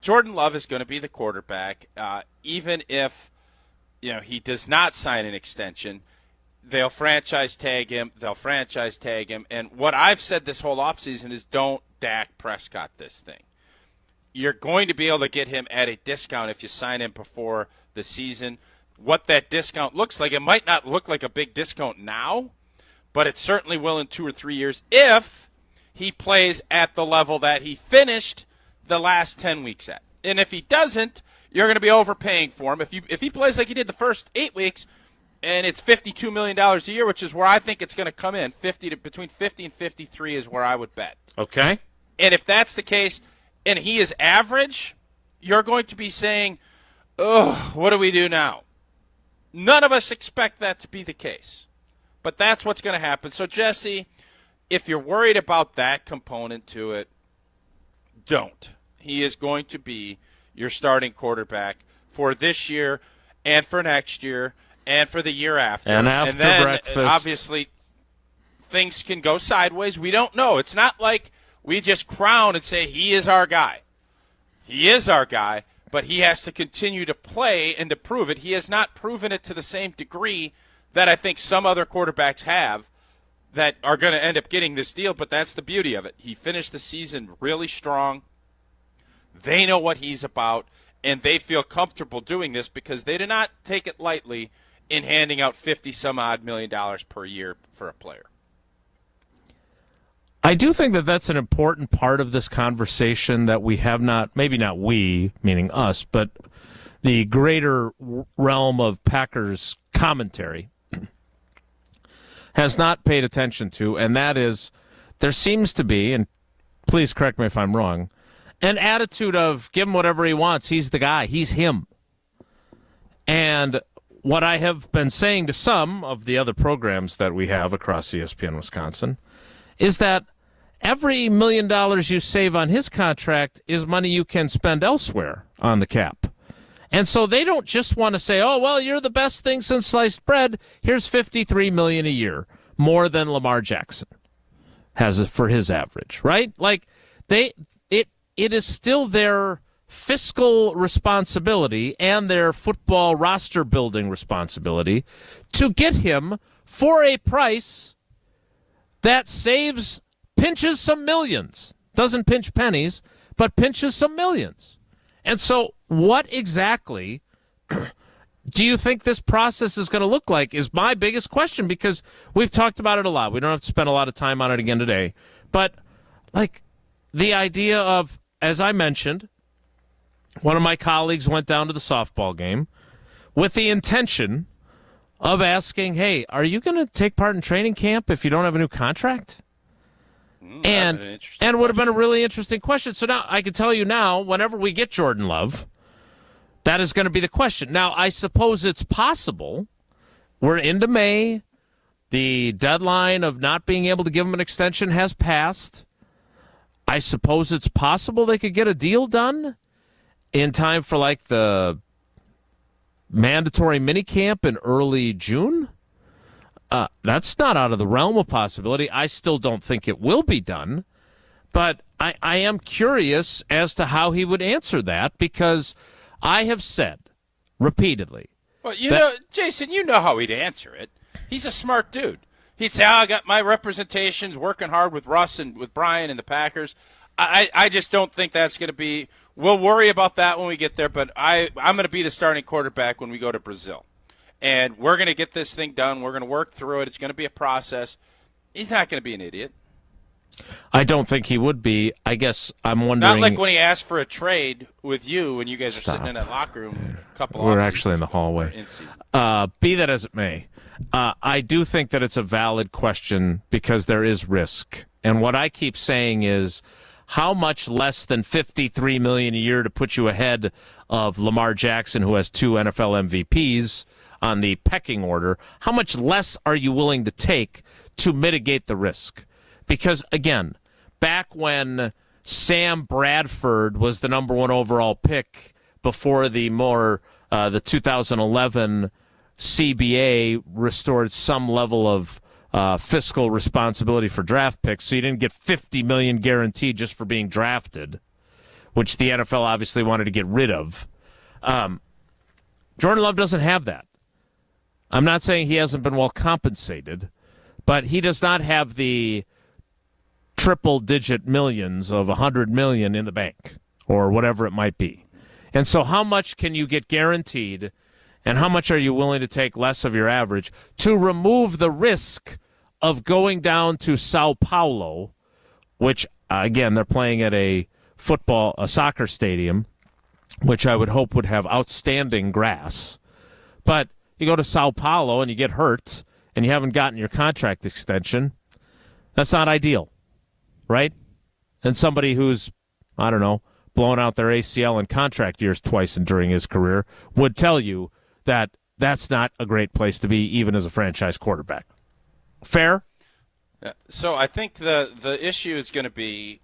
Jordan Love is going to be the quarterback, even if he does not sign an extension. They'll franchise tag him. And what I've said this whole offseason is don't Dak Prescott this thing. You're going to be able to get him at a discount if you sign him before the season. What that discount looks like, it might not look like a big discount now, but it certainly will in 2 or 3 years if he plays at the level that he finished the last 10 weeks at. And if he doesn't, you're going to be overpaying for him. If he plays like he did the first 8 weeks, and it's $52 million a year, which is where I think it's going to come in, between 50 and 53 is where I would bet. Okay. And if that's the case, and he is average, you're going to be saying, oh, what do we do now? None of us expect that to be the case. But that's what's going to happen. So, Jesse, if you're worried about that component to it, don't. He is going to be your starting quarterback for this year and for next year and for the year after. And after then, breakfast. Obviously, things can go sideways. We don't know. It's not like we just crown and say he is our guy. He is our guy, but he has to continue to play and to prove it. He has not proven it to the same degree that I think some other quarterbacks have that are going to end up getting this deal, but that's the beauty of it. He finished the season really strong. They know what he's about, and they feel comfortable doing this because they do not take it lightly in handing out $50-some-odd million per year for a player. I do think that that's an important part of this conversation that we have not, maybe not we, meaning us, but the greater realm of Packers commentary has not paid attention to, and that is there seems to be, and please correct me if I'm wrong, an attitude of give him whatever he wants. He's the guy. He's him. And what I have been saying to some of the other programs that we have across ESPN Wisconsin is that every $1 million you save on his contract is money you can spend elsewhere on the cap. And so they don't just want to say, oh, well, you're the best thing since sliced bread. Here's $53 million a year, more than Lamar Jackson has for his average, right? Like it is still their fiscal responsibility and their football roster building responsibility to get him for a price that pinches some millions. Doesn't pinch pennies, but pinches some millions. And so what exactly do you think this process is going to look like is my biggest question, because we've talked about it a lot. We don't have to spend a lot of time on it again today. But, like, the idea of, as I mentioned, one of my colleagues went down to the softball game with the intention of asking, hey, are you going to take part in training camp if you don't have a new contract? And would have been a really interesting question. So now I can tell you now, whenever we get Jordan Love, that is going to be the question. Now, I suppose it's possible. We're into May. The deadline of not being able to give him an extension has passed. I suppose it's possible they could get a deal done in time for like the mandatory minicamp in early June. That's not out of the realm of possibility. I still don't think it will be done, but I am curious as to how he would answer that, because I have said repeatedly. Well, Jason, you know how he'd answer it. He's a smart dude. He'd say, I got my representations working hard with Russ and with Brian and the Packers. I just don't think that's going to be – we'll worry about that when we get there, but I'm going to be the starting quarterback when we go to Brazil. And we're going to get this thing done. We're going to work through it. It's going to be a process. He's not going to be an idiot. I don't think he would be. I guess I'm wondering. Not like when he asked for a trade with you when you guys are sitting in that locker room a couple We're actually in the hallway. Be that as it may, I do think that it's a valid question because there is risk. And what I keep saying is, how much less than $53 million a year to put you ahead of Lamar Jackson, who has 2 NFL MVPs on the pecking order, how much less are you willing to take to mitigate the risk? Because, again, back when Sam Bradford was the number 1 overall pick before the 2011 CBA restored some level of fiscal responsibility for draft picks, so you didn't get $50 million guaranteed just for being drafted. which the NFL obviously wanted to get rid of. Jordan Love doesn't have that. I'm not saying he hasn't been well compensated, but he does not have the triple-digit millions of $100 million in the bank or whatever it might be. And so how much can you get guaranteed, and how much are you willing to take less of your average to remove the risk of going down to Sao Paulo, which, again, they're playing at a soccer stadium, which I would hope would have outstanding grass. But you go to Sao Paulo and you get hurt and you haven't gotten your contract extension, that's not ideal, right? And somebody who's, I don't know, blown out their ACL in contract years twice during his career would tell you that that's not a great place to be, even as a franchise quarterback. Fair? Yeah. So I think the issue is going to be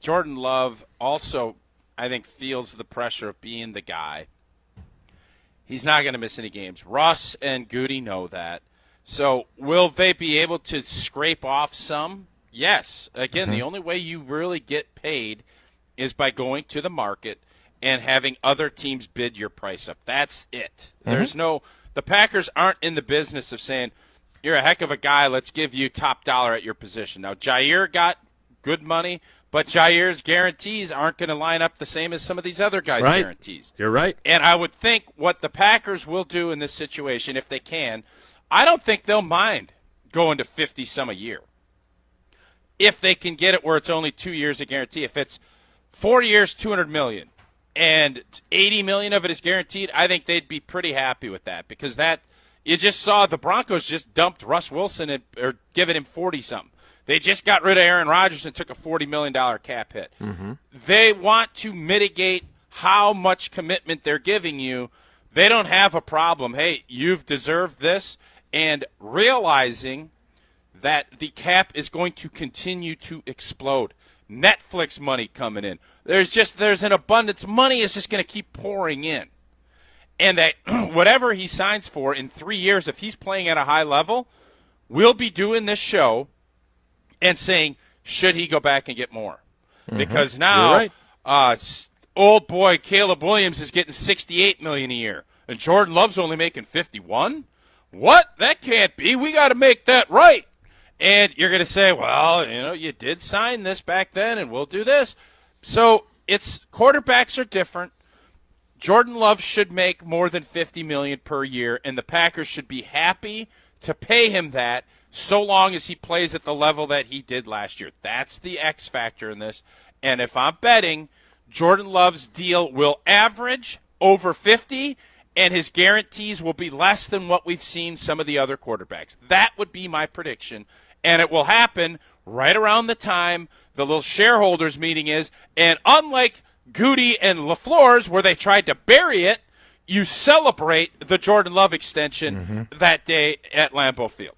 Jordan Love also, I think, feels the pressure of being the guy. He's not going to miss any games. Russ and Goody know that. So will they be able to scrape off some? Yes. Again, the only way you really get paid is by going to the market and having other teams bid your price up. That's it. There's the Packers aren't in the business of saying, you're a heck of a guy, let's give you top dollar at your position. Now, Jair got good money, but Jair's guarantees aren't going to line up the same as some of these other guys' guarantees. You're right. And I would think what the Packers will do in this situation, if they can, I don't think they'll mind going to 50-some a year. If they can get it where it's only 2 years of guarantee. If it's 4 years, $200 million, and $80 million of it is guaranteed, I think they'd be pretty happy with that, because that you just saw the Broncos just dumped Russ Wilson or giving him 40-something. They just got rid of Aaron Rodgers and took a $40 million cap hit. They want to mitigate how much commitment they're giving you. They don't have a problem. Hey, you've deserved this, and realizing that the cap is going to continue to explode. Netflix money coming in. There's an abundance. Money is just going to keep pouring in. And that whatever he signs for in 3 years, if he's playing at a high level, we'll be doing this show and saying, should he go back and get more? Because now old boy Caleb Williams is getting $68 million a year, and Jordan Love's only making $51? What? That can't be. We got to make that right. And you're going to say, well, you did sign this back then, and we'll do this. So quarterbacks are different. Jordan Love should make more than $50 million per year, and the Packers should be happy to pay him that so long as he plays at the level that he did last year. That's the X factor in this. And if I'm betting, Jordan Love's deal will average over 50, and his guarantees will be less than what we've seen some of the other quarterbacks. That would be my prediction, and it will happen right around the time the little shareholders meeting is. And unlike Goody and LaFleur's, where they tried to bury it, you celebrate the Jordan Love extension that day at Lambeau Field.